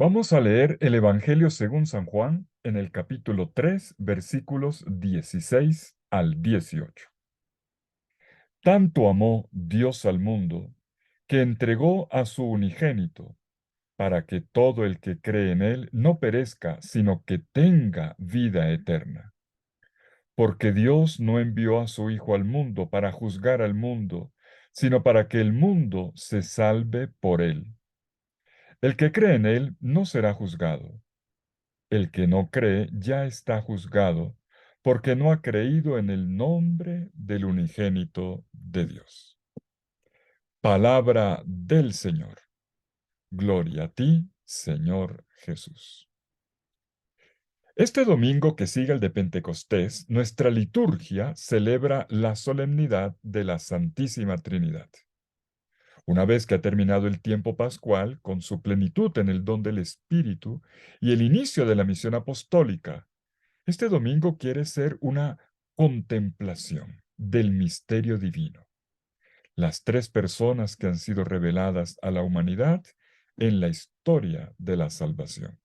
Vamos a leer el Evangelio según San Juan en el capítulo 3, versículos 16 al 18. Tanto amó Dios al mundo, que entregó a su unigénito, para que todo el que cree en él no perezca, sino que tenga vida eterna. Porque Dios no envió a su Hijo al mundo para juzgar al mundo, sino para que el mundo se salve por él. El que cree en él no será juzgado. El que no cree ya está juzgado, porque no ha creído en el nombre del unigénito de Dios. Palabra del Señor. Gloria a ti, Señor Jesús. Este domingo que sigue el de Pentecostés, nuestra liturgia celebra la solemnidad de la Santísima Trinidad. Una vez que ha terminado el tiempo pascual, con su plenitud en el don del Espíritu y el inicio de la misión apostólica, este domingo quiere ser una contemplación del misterio divino, las tres personas que han sido reveladas a la humanidad en la historia de la salvación.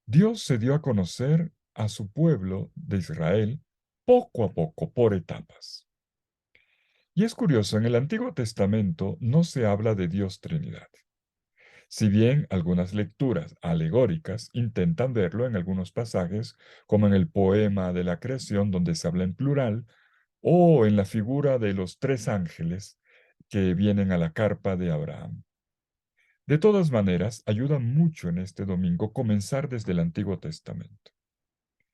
Dios se dio a conocer a su pueblo de Israel poco a poco, por etapas. Y es curioso, en el Antiguo Testamento no se habla de Dios Trinidad. Si bien algunas lecturas alegóricas intentan verlo en algunos pasajes, como en el poema de la creación donde se habla en plural, o en la figura de los tres ángeles que vienen a la carpa de Abraham. De todas maneras, ayuda mucho en este domingo comenzar desde el Antiguo Testamento.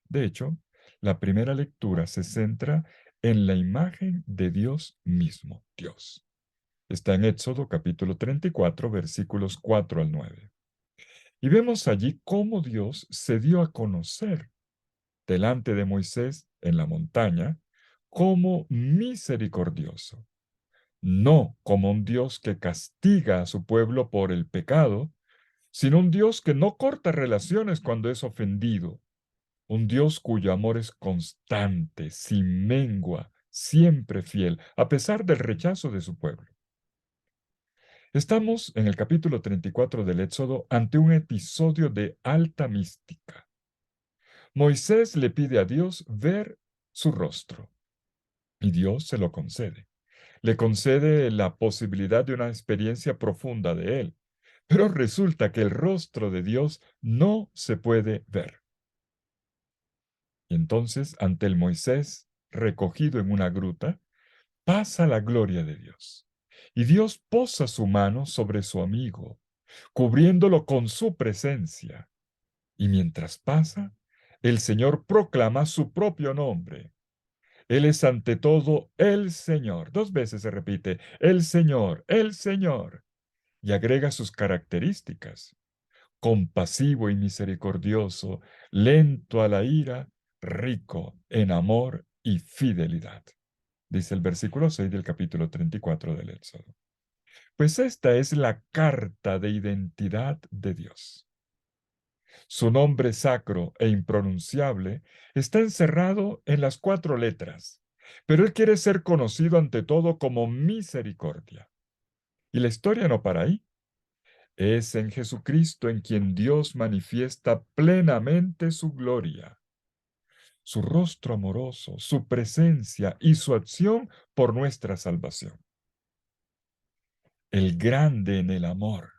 De hecho, la primera lectura se centra en la imagen de Dios mismo, Dios. Está en Éxodo capítulo 34, versículos 4 al 9. Y vemos allí cómo Dios se dio a conocer delante de Moisés en la montaña como misericordioso, no como un Dios que castiga a su pueblo por el pecado, sino un Dios que no corta relaciones cuando es ofendido, un Dios cuyo amor es constante, sin mengua, siempre fiel, a pesar del rechazo de su pueblo. Estamos en el capítulo 34 del Éxodo ante un episodio de alta mística. Moisés le pide a Dios ver su rostro y Dios se lo concede. Le concede la posibilidad de una experiencia profunda de él, pero resulta que el rostro de Dios no se puede ver. Y entonces, ante el Moisés recogido en una gruta, pasa la gloria de Dios. Y Dios posa su mano sobre su amigo, cubriéndolo con su presencia. Y mientras pasa, el Señor proclama su propio nombre. Él es ante todo el Señor. Dos veces se repite, el Señor, el Señor. Y agrega sus características. Compasivo y misericordioso, lento a la ira, rico en amor y fidelidad. Dice el versículo 6 del capítulo 34 del Éxodo. Pues esta es la carta de identidad de Dios. Su nombre sacro e impronunciable está encerrado en las cuatro letras, pero Él quiere ser conocido ante todo como misericordia. Y la historia no para ahí. Es en Jesucristo en quien Dios manifiesta plenamente su gloria, su rostro amoroso, su presencia y su acción por nuestra salvación. El grande en el amor,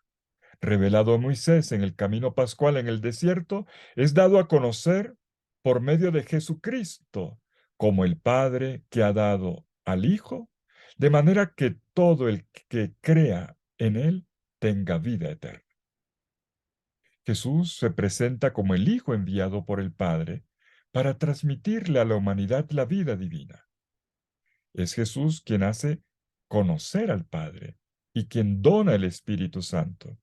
revelado a Moisés en el camino pascual en el desierto, es dado a conocer por medio de Jesucristo como el Padre que ha dado al Hijo, de manera que todo el que crea en Él tenga vida eterna. Jesús se presenta como el Hijo enviado por el Padre para transmitirle a la humanidad la vida divina. Es Jesús quien hace conocer al Padre y quien dona el Espíritu Santo,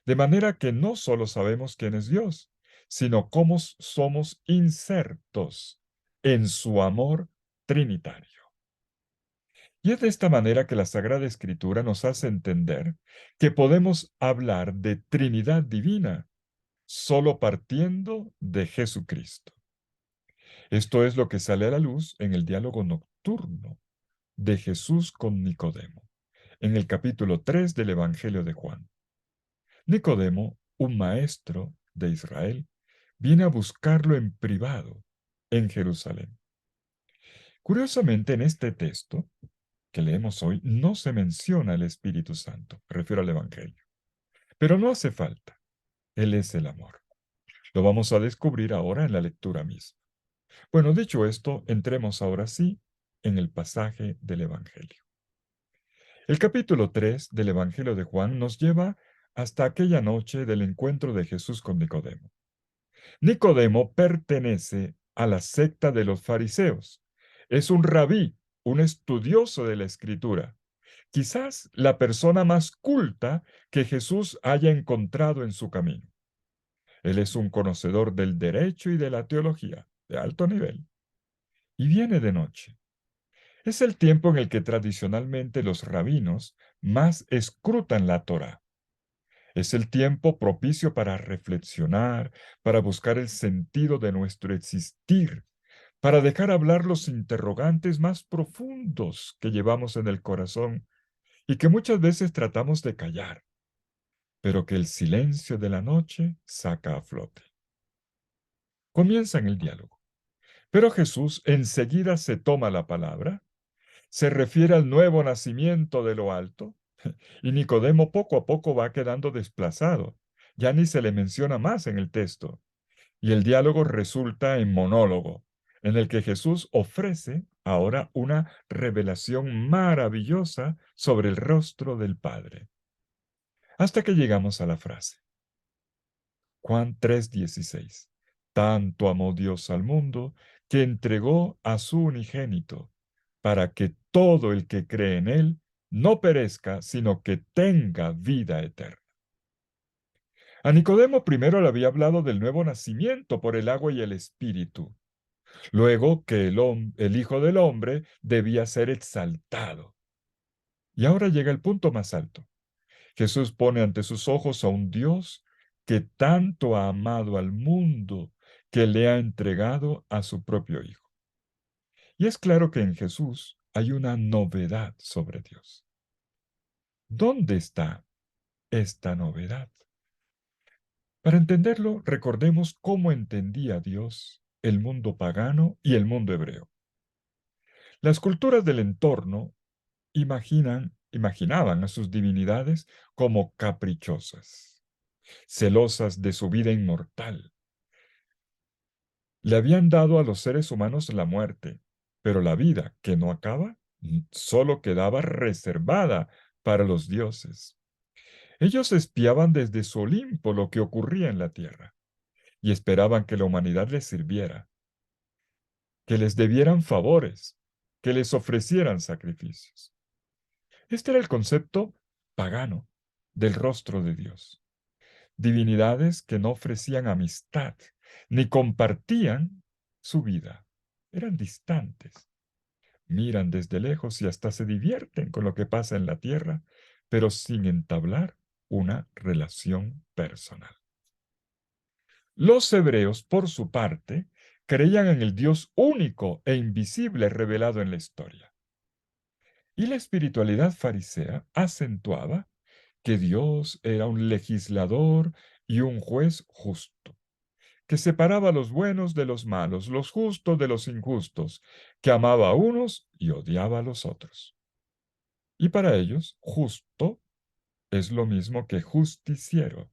de manera que no solo sabemos quién es Dios, sino cómo somos insertos en su amor trinitario. Y es de esta manera que la Sagrada Escritura nos hace entender que podemos hablar de Trinidad divina solo partiendo de Jesucristo. Esto es lo que sale a la luz en el diálogo nocturno de Jesús con Nicodemo, en el capítulo 3 del Evangelio de Juan. Nicodemo un maestro de Israel, viene a buscarlo en privado en Jerusalén. Curiosamente, en este texto que leemos hoy no se menciona el Espíritu Santo, me refiero al Evangelio. Pero no hace falta, Él es el amor. Lo vamos a descubrir ahora en la lectura misma. Bueno, dicho esto, entremos ahora sí en el pasaje del Evangelio. El capítulo 3 del Evangelio de Juan nos lleva hasta aquella noche del encuentro de Jesús con Nicodemo. Nicodemo pertenece a la secta de los fariseos. Es un rabí, un estudioso de la Escritura, quizás la persona más culta que Jesús haya encontrado en su camino. Él es un conocedor del derecho y de la teología, de alto nivel, y viene de noche. Es el tiempo en el que tradicionalmente los rabinos más escrutan la Torá. Es el tiempo propicio para reflexionar, para buscar el sentido de nuestro existir, para dejar hablar los interrogantes más profundos que llevamos en el corazón y que muchas veces tratamos de callar, pero que el silencio de la noche saca a flote. Comienza en el diálogo, pero Jesús enseguida se toma la palabra, se refiere al nuevo nacimiento de lo alto, y Nicodemo poco a poco va quedando desplazado. Ya ni se le menciona más en el texto. Y el diálogo resulta en monólogo, en el que Jesús ofrece ahora una revelación maravillosa sobre el rostro del Padre. Hasta que llegamos a la frase. Juan 3:16. Tanto amó Dios al mundo que entregó a su unigénito, para que todo el que cree en él no perezca, sino que tenga vida eterna. A Nicodemo primero le había hablado del nuevo nacimiento por el agua y el espíritu, luego que el Hijo del Hombre debía ser exaltado. Y ahora llega el punto más alto. Jesús pone ante sus ojos a un Dios que tanto ha amado al mundo que le ha entregado a su propio Hijo. Y es claro que en Jesús hay una novedad sobre Dios. ¿Dónde está esta novedad? Para entenderlo, recordemos cómo entendía Dios el mundo pagano y el mundo hebreo. Las culturas del entorno imaginaban a sus divinidades como caprichosas, celosas de su vida inmortal. Le habían dado a los seres humanos la muerte, pero la vida que no acaba solo quedaba reservada para los dioses. Ellos espiaban desde su Olimpo lo que ocurría en la tierra y esperaban que la humanidad les sirviera, que les debieran favores, que les ofrecieran sacrificios. Este era el concepto pagano del rostro de Dios. Divinidades que no ofrecían amistad ni compartían su vida. Eran distantes. Miran desde lejos y hasta se divierten con lo que pasa en la tierra, pero sin entablar una relación personal. Los hebreos, por su parte, creían en el Dios único e invisible revelado en la historia. Y la espiritualidad farisea acentuaba que Dios era un legislador y un juez justo, que separaba a los buenos de los malos, los justos de los injustos, que amaba a unos y odiaba a los otros. Y para ellos, justo es lo mismo que justiciero,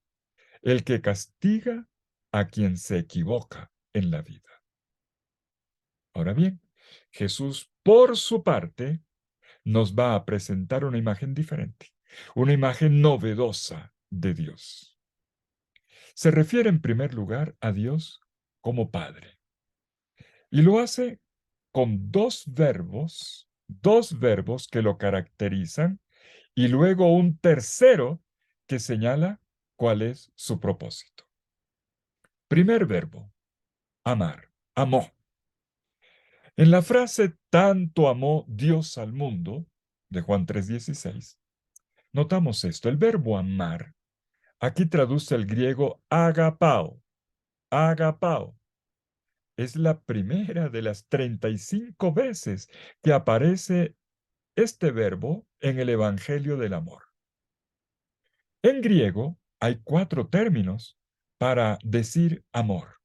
el que castiga a quien se equivoca en la vida. Ahora bien, Jesús, por su parte, nos va a presentar una imagen diferente, una imagen novedosa de Dios. Se refiere en primer lugar a Dios como Padre. Y lo hace con dos verbos que lo caracterizan, y luego un tercero que señala cuál es su propósito. Primer verbo, amar, amó. En la frase tanto amó Dios al mundo, de Juan 3:16, notamos esto, el verbo amar, aquí traduce el griego agapao, agapao. Es la primera de las 35 veces que aparece este verbo en el Evangelio del Amor. En griego, hay 4 términos para decir amor.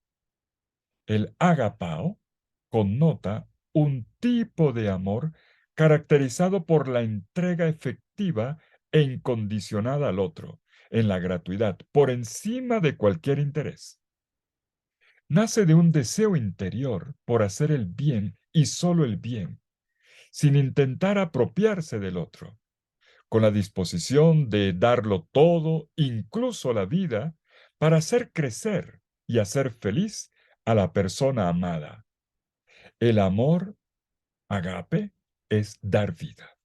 El agapao connota un tipo de amor caracterizado por la entrega efectiva e incondicionada al otro, en la gratuidad, por encima de cualquier interés. Nace de un deseo interior por hacer el bien y solo el bien, sin intentar apropiarse del otro, con la disposición de darlo todo, incluso la vida, para hacer crecer y hacer feliz a la persona amada. El amor, agape, es dar vida.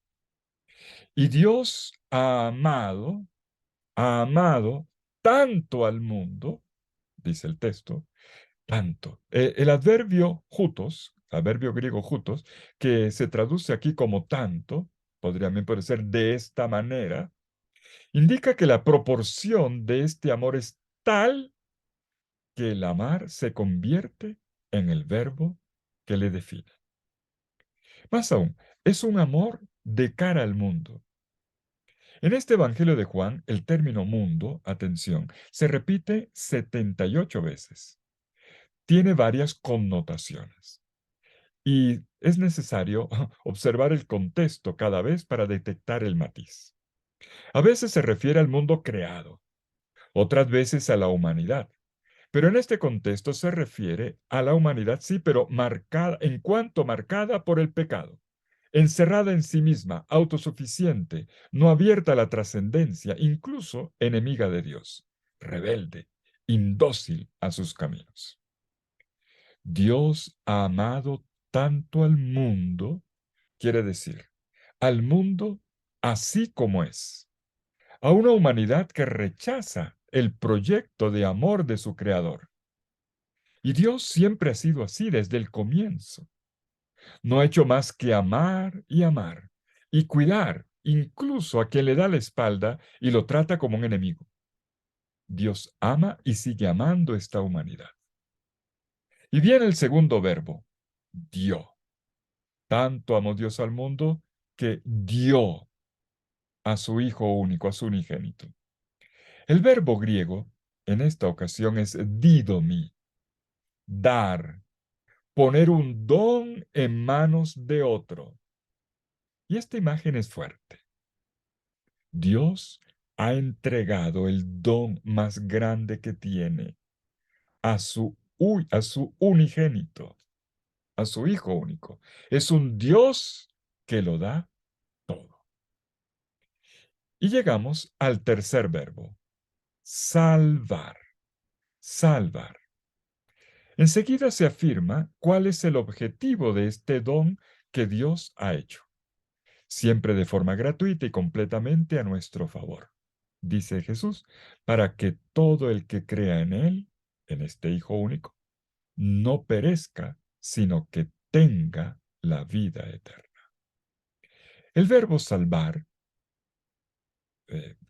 Y Dios ha amado tanto al mundo, dice el texto, tanto. El adverbio griego jutos, que se traduce aquí como tanto, podría también puede ser de esta manera, indica que la proporción de este amor es tal que el amar se convierte en el verbo que le define. Más aún, es un amor de cara al mundo. En este Evangelio de Juan, el término mundo, atención, se repite 78 veces. Tiene varias connotaciones y es necesario observar el contexto cada vez para detectar el matiz. A veces se refiere al mundo creado, otras veces a la humanidad. Pero en este contexto se refiere a la humanidad, sí, pero marcada, en cuanto marcada por el pecado, encerrada en sí misma, autosuficiente, no abierta a la trascendencia, incluso enemiga de Dios, rebelde, indócil a sus caminos. Dios ha amado tanto al mundo, quiere decir, al mundo así como es, a una humanidad que rechaza el proyecto de amor de su Creador. Y Dios siempre ha sido así desde el comienzo. No ha hecho más que amar y cuidar incluso a quien le da la espalda y lo trata como un enemigo. Dios ama y sigue amando esta humanidad. Y viene el segundo verbo, dio. Tanto amó Dios al mundo que dio a su Hijo único, a su unigénito. El verbo griego en esta ocasión es didomi, dar, poner un don en manos de otro. Y esta imagen es fuerte. Dios ha entregado el don más grande que tiene a su unigénito, a su Hijo único. Es un Dios que lo da todo. Y llegamos al tercer verbo, salvar, salvar. Enseguida se afirma cuál es el objetivo de este don que Dios ha hecho, siempre de forma gratuita y completamente a nuestro favor. Dice Jesús, para que todo el que crea en Él, en este Hijo único, no perezca, sino que tenga la vida eterna. El verbo salvar,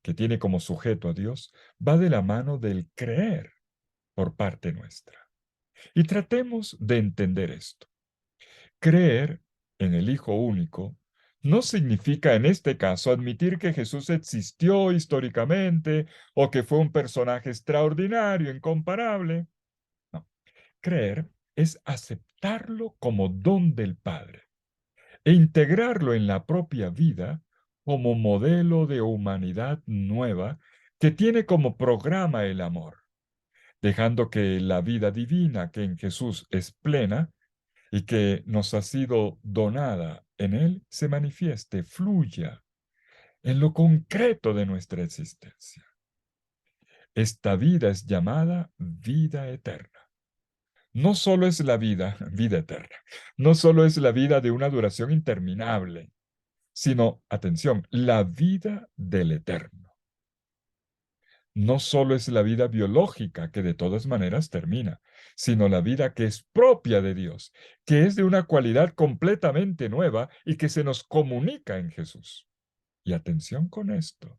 que tiene como sujeto a Dios, va de la mano del creer por parte nuestra. Y tratemos de entender esto. Creer en el Hijo único no significa en este caso admitir que Jesús existió históricamente o que fue un personaje extraordinario, incomparable. No. Creer es aceptarlo como don del Padre e integrarlo en la propia vida como modelo de humanidad nueva que tiene como programa el amor, dejando que la vida divina que en Jesús es plena y que nos ha sido donada en Él se manifieste, fluya en lo concreto de nuestra existencia. Esta vida es llamada vida eterna. No solo es la vida, vida eterna, no solo es la vida de una duración interminable, sino, atención, la vida del eterno. No solo es la vida biológica, que de todas maneras termina, sino la vida que es propia de Dios, que es de una cualidad completamente nueva y que se nos comunica en Jesús. Y atención con esto.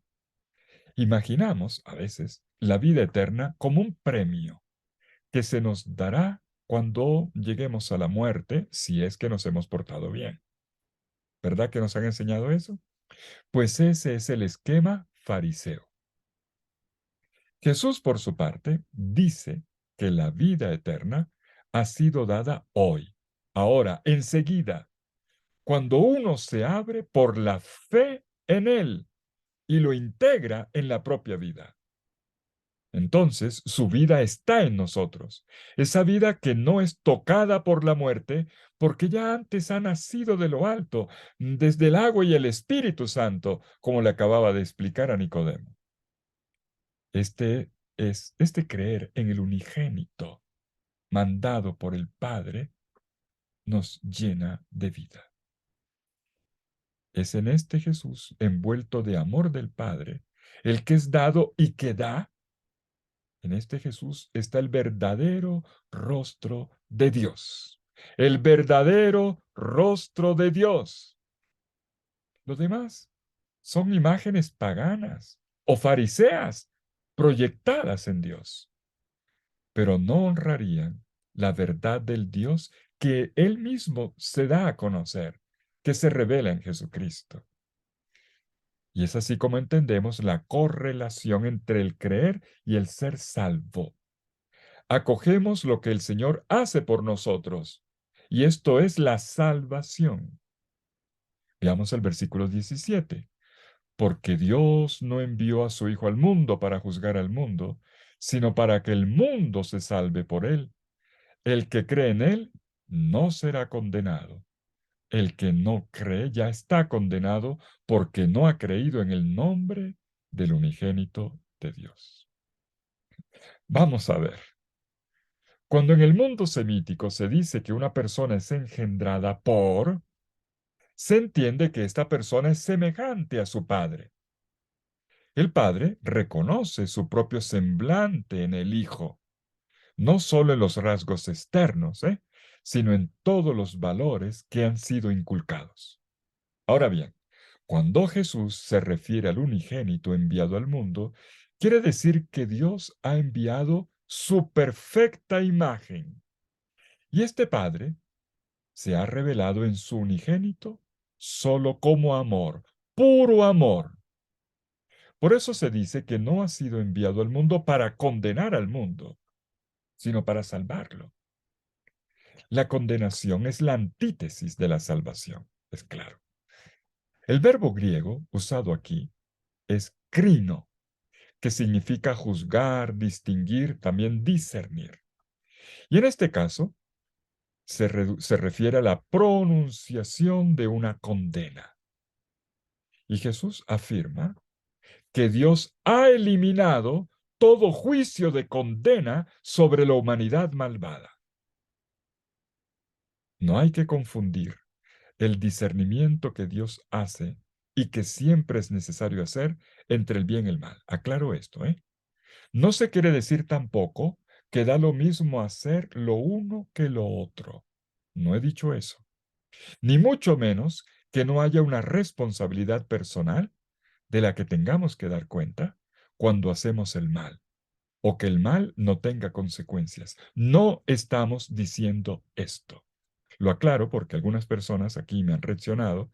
Imaginamos, a veces, la vida eterna como un premio que se nos dará cuando lleguemos a la muerte, si es que nos hemos portado bien. ¿Verdad que nos han enseñado eso? Pues ese es el esquema fariseo. Jesús, por su parte, dice que la vida eterna ha sido dada hoy, ahora, enseguida, cuando uno se abre por la fe en Él y lo integra en la propia vida. Entonces, su vida está en nosotros, esa vida que no es tocada por la muerte, porque ya antes ha nacido de lo alto, desde el agua y el Espíritu Santo, como le acababa de explicar a Nicodemo. Este creer en el unigénito, mandado por el Padre, nos llena de vida. Es en este Jesús, envuelto de amor del Padre, el que es dado y que da. En este Jesús está el verdadero rostro de Dios. El verdadero rostro de Dios. Lo demás son imágenes paganas o fariseas proyectadas en Dios, pero no honrarían la verdad del Dios que Él mismo se da a conocer, que se revela en Jesucristo. Y es así como entendemos la correlación entre el creer y el ser salvo. Acogemos lo que el Señor hace por nosotros, y esto es la salvación. Veamos el versículo 17. Porque Dios no envió a su Hijo al mundo para juzgar al mundo, sino para que el mundo se salve por él. El que cree en él no será condenado. El que no cree ya está condenado porque no ha creído en el nombre del unigénito de Dios. Vamos a ver. Cuando en el mundo semítico se dice que una persona es engendrada por, se entiende que esta persona es semejante a su padre. El padre reconoce su propio semblante en el hijo, no solo en los rasgos externos, sino en todos los valores que han sido inculcados. Ahora bien, cuando Jesús se refiere al unigénito enviado al mundo, quiere decir que Dios ha enviado su perfecta imagen. Y este Padre se ha revelado en su unigénito solo como amor, puro amor. Por eso se dice que no ha sido enviado al mundo para condenar al mundo, sino para salvarlo. La condenación es la antítesis de la salvación, es claro. El verbo griego usado aquí es crino, que significa juzgar, distinguir, también discernir. Y en este caso, se refiere a la pronunciación de una condena. Y Jesús afirma que Dios ha eliminado todo juicio de condena sobre la humanidad malvada. No hay que confundir el discernimiento que Dios hace y que siempre es necesario hacer entre el bien y el mal. Aclaro esto, ¿eh? No se quiere decir tampoco que da lo mismo hacer lo uno que lo otro. No he dicho eso. Ni mucho menos que no haya una responsabilidad personal de la que tengamos que dar cuenta cuando hacemos el mal, o que el mal no tenga consecuencias. No estamos diciendo esto. Lo aclaro porque algunas personas aquí me han reaccionado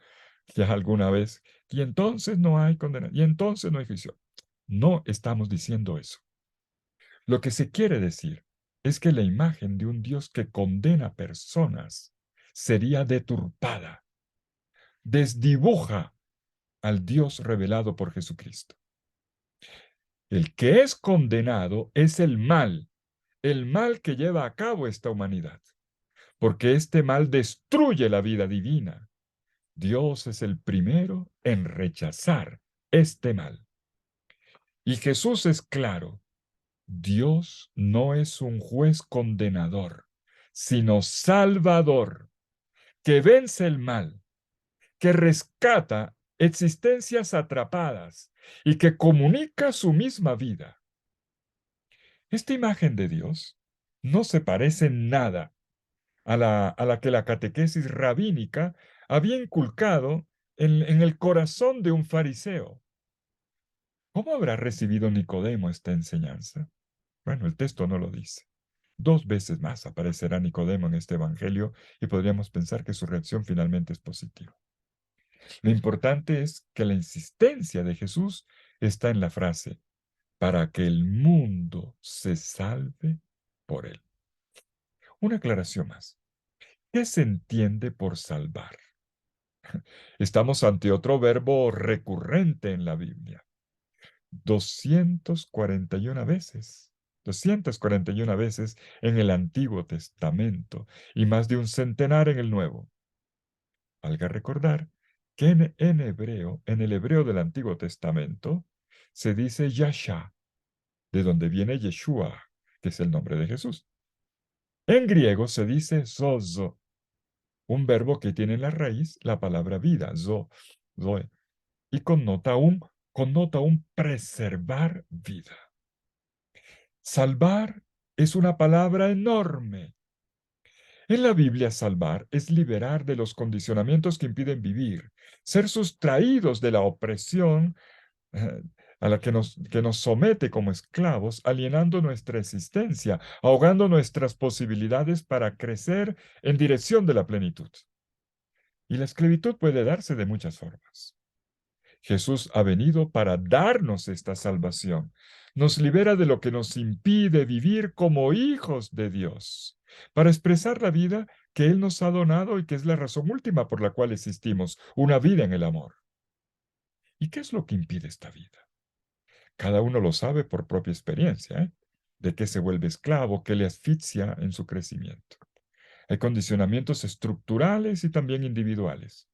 ya alguna vez, y entonces no hay condena, y entonces no hay juicio. No estamos diciendo eso. Lo que se quiere decir es que la imagen de un Dios que condena personas sería deturpada, desdibuja al Dios revelado por Jesucristo. El que es condenado es el mal que lleva a cabo esta humanidad, porque este mal destruye la vida divina. Dios es el primero en rechazar este mal. Y Jesús es claro, Dios no es un juez condenador, sino salvador, que vence el mal, que rescata existencias atrapadas y que comunica su misma vida. Esta imagen de Dios no se parece en nada a la que la catequesis rabínica había inculcado en el corazón de un fariseo. ¿Cómo habrá recibido Nicodemo esta enseñanza? Bueno, el texto no lo dice. 2 veces más aparecerá Nicodemo en este evangelio y podríamos pensar que su reacción finalmente es positiva. Lo importante es que la insistencia de Jesús está en la frase, para que el mundo se salve por él. Una aclaración más. ¿Qué se entiende por salvar? Estamos ante otro verbo recurrente en la Biblia. 241 veces. 241 veces en el Antiguo Testamento y más de un centenar en el Nuevo. Valga recordar que en el hebreo del Antiguo Testamento, se dice Yasha, de donde viene Yeshua, que es el nombre de Jesús. En griego se dice zozo, un verbo que tiene en la raíz la palabra vida, zoe, y connota un preservar vida. Salvar es una palabra enorme. En la Biblia, salvar es liberar de los condicionamientos que impiden vivir, ser sustraídos de la opresión eh, a la que nos somete como esclavos, alienando nuestra existencia, ahogando nuestras posibilidades para crecer en dirección de la plenitud. Y la esclavitud puede darse de muchas formas. Jesús ha venido para darnos esta salvación. Nos libera de lo que nos impide vivir como hijos de Dios, para expresar la vida que Él nos ha donado y que es la razón última por la cual existimos, una vida en el amor. ¿Y qué es lo que impide esta vida? Cada uno lo sabe por propia experiencia, ¿eh? De qué se vuelve esclavo, qué le asfixia en su crecimiento. Hay condicionamientos estructurales y también individuales.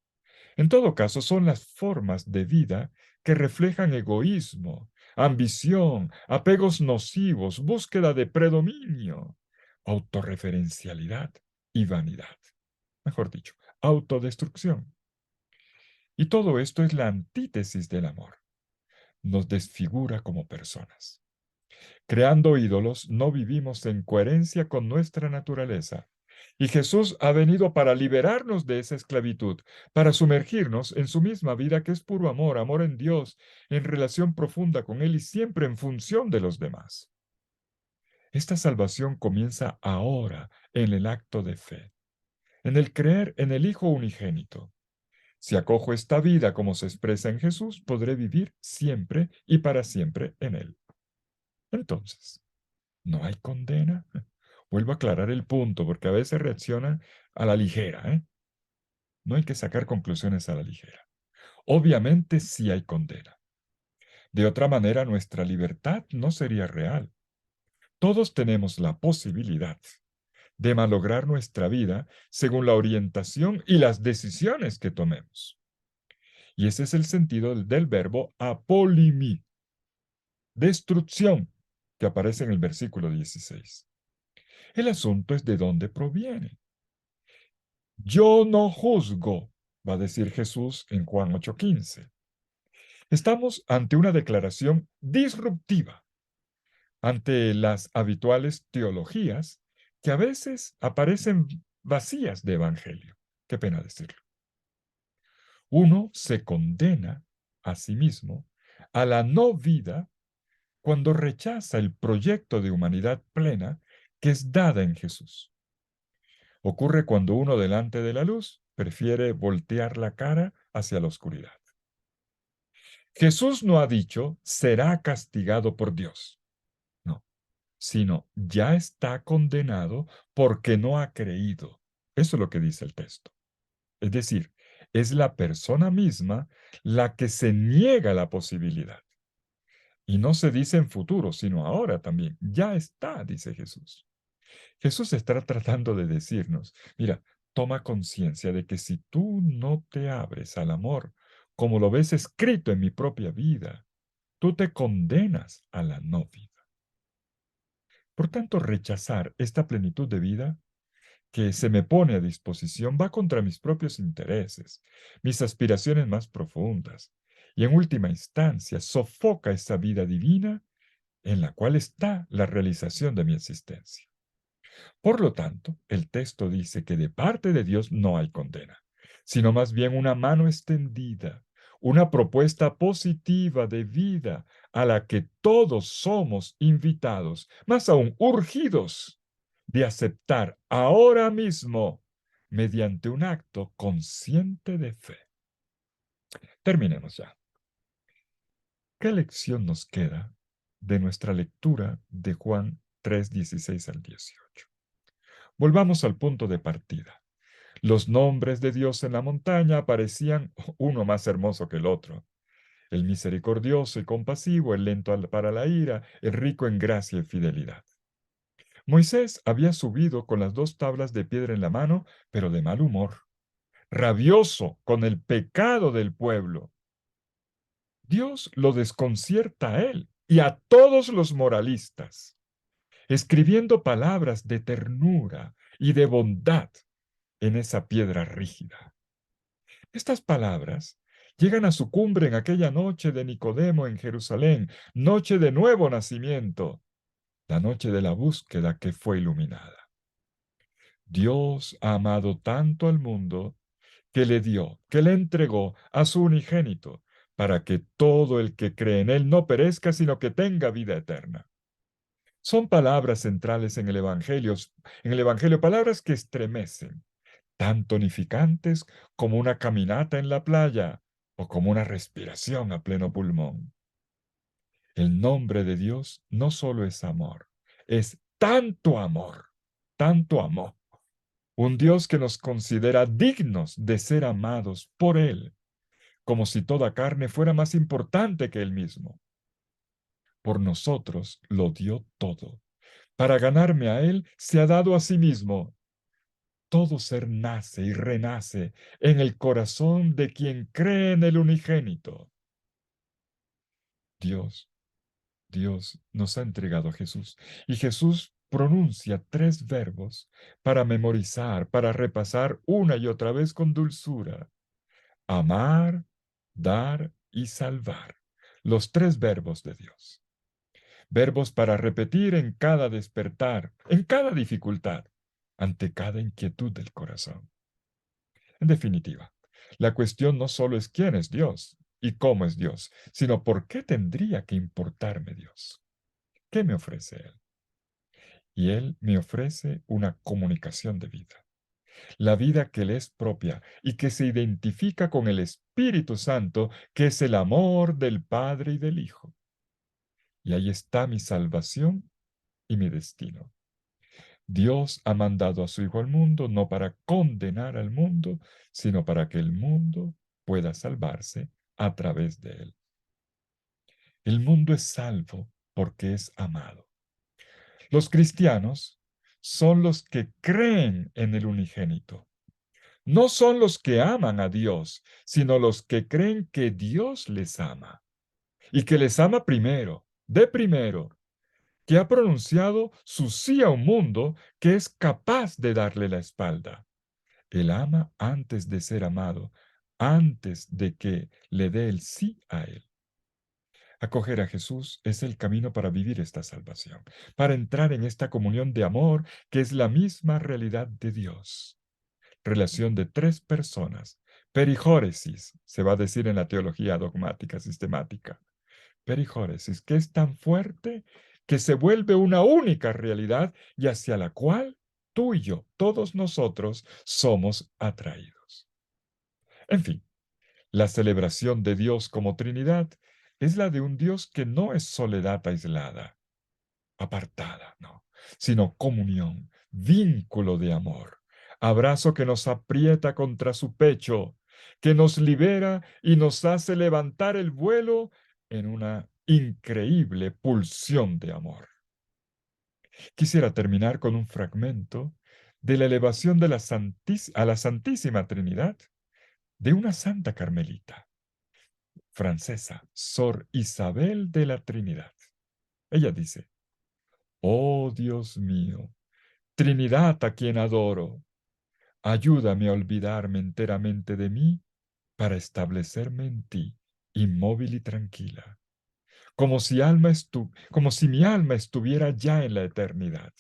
En todo caso, son las formas de vida que reflejan egoísmo, ambición, apegos nocivos, búsqueda de predominio, autorreferencialidad y vanidad. Mejor dicho, autodestrucción. Y todo esto es la antítesis del amor. Nos desfigura como personas. Creando ídolos, no vivimos en coherencia con nuestra naturaleza. Y Jesús ha venido para liberarnos de esa esclavitud, para sumergirnos en su misma vida que es puro amor, amor en Dios, en relación profunda con Él y siempre en función de los demás. Esta salvación comienza ahora en el acto de fe, en el creer en el Hijo unigénito. Si acojo esta vida como se expresa en Jesús, podré vivir siempre y para siempre en Él. Entonces, ¿no hay condena? Vuelvo a aclarar el punto porque a veces reaccionan a la ligera, ¿eh? No hay que sacar conclusiones a la ligera. Obviamente sí hay condena. De otra manera, nuestra libertad no sería real. Todos tenemos la posibilidad de malograr nuestra vida según la orientación y las decisiones que tomemos. Y ese es el sentido del verbo apolimi, destrucción, que aparece en el versículo 16. El asunto es de dónde proviene. Yo no juzgo, va a decir Jesús en Juan 8:15. Estamos ante una declaración disruptiva, ante las habituales teologías que a veces aparecen vacías de evangelio. Qué pena decirlo. Uno se condena a sí mismo a la no vida cuando rechaza el proyecto de humanidad plena que es dada en Jesús. Ocurre cuando uno delante de la luz prefiere voltear la cara hacia la oscuridad. Jesús no ha dicho será castigado por Dios, no, sino ya está condenado porque no ha creído. Eso es lo que dice el texto. Es decir, es la persona misma la que se niega la posibilidad. Y no se dice en futuro, sino ahora también. Ya está, dice Jesús. Jesús está tratando de decirnos, mira, toma conciencia de que si tú no te abres al amor, como lo ves escrito en mi propia vida, tú te condenas a la no vida. Por tanto, rechazar esta plenitud de vida que se me pone a disposición va contra mis propios intereses, mis aspiraciones más profundas, y en última instancia sofoca esa vida divina en la cual está la realización de mi existencia. Por lo tanto, el texto dice que de parte de Dios no hay condena, sino más bien una mano extendida, una propuesta positiva de vida a la que todos somos invitados, más aún urgidos, de aceptar ahora mismo mediante un acto consciente de fe. Terminemos ya. ¿Qué lección nos queda de nuestra lectura de Juan 3, 16 al 18. Volvamos al punto de partida. Los nombres de Dios en la montaña aparecían uno más hermoso que el otro. El misericordioso y compasivo, el lento para la ira, el rico en gracia y fidelidad. Moisés había subido con las 2 tablas de piedra en la mano, pero de mal humor, rabioso con el pecado del pueblo. Dios lo desconcierta a él y a todos los moralistas, escribiendo palabras de ternura y de bondad en esa piedra rígida. Estas palabras llegan a su cumbre en aquella noche de Nicodemo en Jerusalén, noche de nuevo nacimiento, la noche de la búsqueda que fue iluminada. Dios ha amado tanto al mundo que le dio, que le entregó a su unigénito, para que todo el que cree en él no perezca, sino que tenga vida eterna. Son palabras centrales en el Evangelio, palabras que estremecen, tan tonificantes como una caminata en la playa o como una respiración a pleno pulmón. El nombre de Dios no solo es amor, es tanto amor. Un Dios que nos considera dignos de ser amados por Él, como si toda carne fuera más importante que Él mismo. Por nosotros lo dio todo. Para ganarme a Él se ha dado a sí mismo. Todo ser nace y renace en el corazón de quien cree en el unigénito. Dios, Dios nos ha entregado a Jesús y Jesús pronuncia 3 verbos para memorizar, para repasar una y otra vez con dulzura. Amar, dar y salvar. Los 3 verbos de Dios. Verbos para repetir en cada despertar, en cada dificultad, ante cada inquietud del corazón. En definitiva, la cuestión no solo es quién es Dios y cómo es Dios, sino por qué tendría que importarme Dios. ¿Qué me ofrece Él? Y Él me ofrece una comunicación de vida. La vida que le es propia y que se identifica con el Espíritu Santo, que es el amor del Padre y del Hijo. Y ahí está mi salvación y mi destino. Dios ha mandado a su Hijo al mundo no para condenar al mundo, sino para que el mundo pueda salvarse a través de él. El mundo es salvo porque es amado. Los cristianos son los que creen en el unigénito. No son los que aman a Dios, sino los que creen que Dios les ama y que les ama primero, de primero, que ha pronunciado su sí a un mundo que es capaz de darle la espalda. Él ama antes de ser amado, antes de que le dé el sí a él. Acoger a Jesús es el camino para vivir esta salvación, para entrar en esta comunión de amor que es la misma realidad de Dios. Relación de 3 personas. Perijóresis, se va a decir en la teología dogmática sistemática. Perijóresis, que es tan fuerte que se vuelve una única realidad y hacia la cual tú y yo, todos nosotros, somos atraídos. En fin, la celebración de Dios como Trinidad es la de un Dios que no es soledad aislada, apartada, no, sino comunión, vínculo de amor, abrazo que nos aprieta contra su pecho, que nos libera y nos hace levantar el vuelo en una increíble pulsión de amor. Quisiera terminar con un fragmento de la elevación de a la Santísima Trinidad de una santa carmelita francesa, Sor Isabel de la Trinidad. Ella dice, oh Dios mío, Trinidad a quien adoro, ayúdame a olvidarme enteramente de mí para establecerme en ti, inmóvil y tranquila, como si mi alma estuviera ya en la eternidad.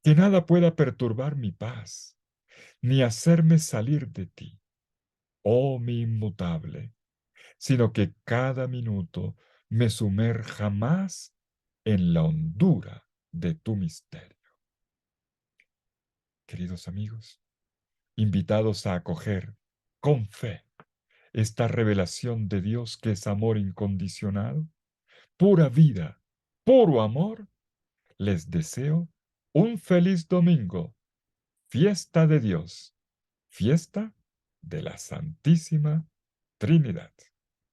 Que nada pueda perturbar mi paz, ni hacerme salir de ti, oh mi inmutable, sino que cada minuto me sumerja más en la hondura de tu misterio. Queridos amigos, invitados a acoger con fe esta revelación de Dios que es amor incondicional, pura vida puro amor, les deseo un feliz domingo, fiesta de Dios, fiesta de la Santísima Trinidad.